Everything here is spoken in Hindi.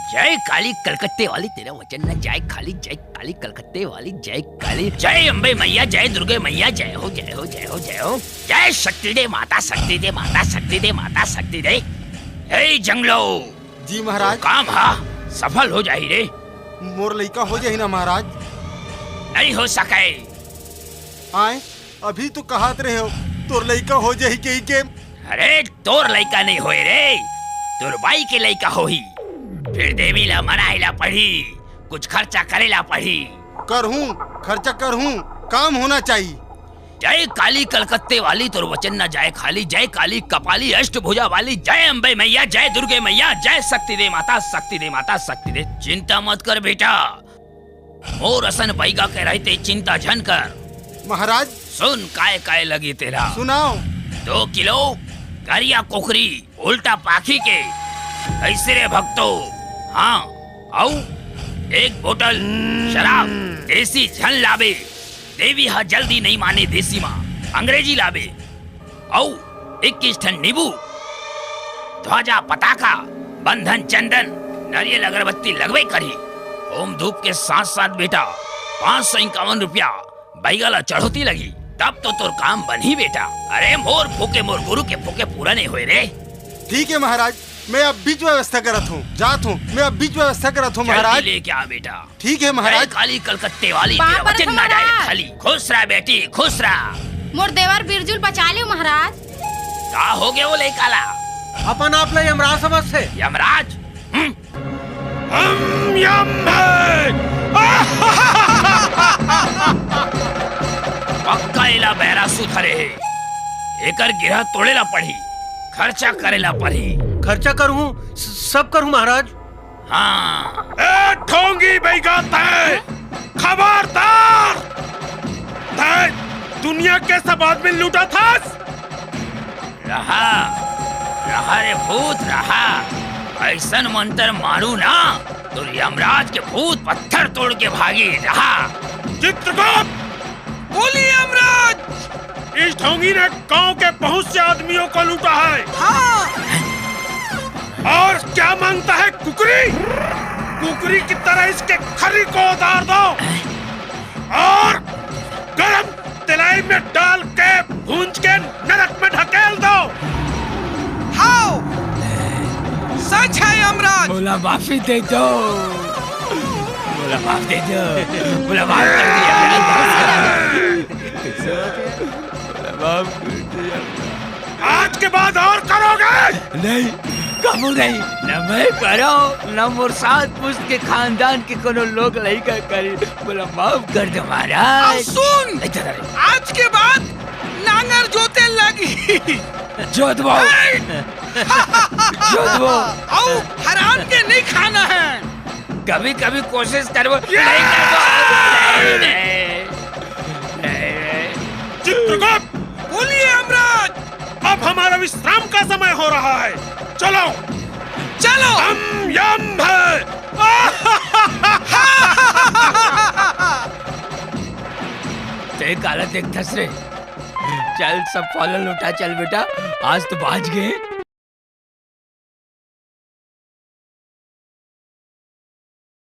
जय काली कलकत्ते वाली, तेरा वचन न जाए खाली। जय काली कलकत्ते वाली, जय काली। जय अम्बे मैया, जय दुर्गे मैया, जय हो जय हो जय हो जय हो। जय शक्ति दे माता, शक्ति दे माता, शक्ति दे माता, शक्ति दे। हे जंगलो जी महाराज। काम हा सफल हो जाही रे। मोर लइका हो जाही ना महाराज। नहीं हो सके। आए अभी तो कहत रहे हो तोर लइका हो जाही के। अरे तोर लइका नहीं होए रे, तोर बाई के लइका होही। फिर देवी ला मनाइला पड़ी, कुछ खर्चा करेला पड़ी। करहूं खर्चा करहूं, काम होना चाहिए। जय काली कलकत्ते वाली, तोर वचन न जाए खाली। जय काली कपाली अष्टभुजा वाली, जय अम्बे मैया, जय दुर्गे मैया, जय शक्ति दे माता, शक्ति दे माता, शक्ति दे। चिंता मत कर बेटा, मोर असन बैगा के रहते चिंता झन कर। महाराज सुन काय काय लगी तेरा। सुनाओ। 2 किलो करिया कोकरी उल्टा पाखी के ऐसे रे भक्तो। हाँ आओ 1 बोतल शराब देसी झन लाबे। देवी हा जल्दी नहीं माने देसी माँ अंग्रेजी लाबे। औ 21 ठन नींबू, ध्वजा पताका बंधन चंदन नारियल अगरबत्ती लगवे करी। ओम धूप के साथ साथ बेटा 551 रुपया बैगला चढ़ोती लगी, तब तो तोर काम बनी बेटा। अरे मोर फूके मोर गुरु के फूके पूरा नहीं हुए रे। ठीक है महाराज, मैं अब बीच व्यवस्था करत हूँ, जात हूँ। मैं अब बीच व्यवस्था करत हूँ महाराज। लेके आ बेटा। ठीक है महाराज। काली कलकत्ते वाली, तेरा वचन ना जाए खाली। खुश रह बेटी, खुश रह। मोर देवर बिरजुल बचा लियो महाराज। का हो गया वो ले काला? अपन आप ले यमराज समझ से। यमराज? हम यम पक्का इला बैरा सुधरे है। एकर गिरह तोड़ेला पड़ी, खर्चा करेला पड़ी। खर्चा करूं, सब करूं महाराज। हाँ ए ठोंगी बैगा तय, खबरदार। तय दुनिया के सब आदमी लूटा था। रहा रहा रे भूत रहा। ऐसन मंत्र मारू ना तो यमराज के भूत पत्थर तोड़ के भागी। रहा चित्रगुप्त बोलिए यमराज, इस ढोंगी ने गांव के बहुत से आदमियों को लूटा है। हाँ। और क्या मांगता है कुकरी? कुकरी की तरह इसके खरी को उतार दो और गरम तलाई में डाल के भूंज के नरक में ढकेल दो। हाँ सच है यमराज। बोला माफी दे दो, बोला माफ दे दो, बोला माफ कर दिया। आज के बाद और करोगे? नहीं कबू नहीं, न मैं करो न मोर साथ पुष्ट के खानदान के कोनो लोग लइका करी। बोला माफ कर दो महाराज। सुन, आज के बाद नांगर जोते लगी। जोतबो जोतबो आओ हराम के नहीं खाना है। कभी कभी कोशिश करो, नहीं करबो। चित्रगुप्त बोलिए यमराज। अब हमारा विश्राम का समय हो रहा है, चलो चलो। हम यम है। ते काला देख थसरे, चल सब फॉलो लुटा चल बेटा, आज तो बाज गए।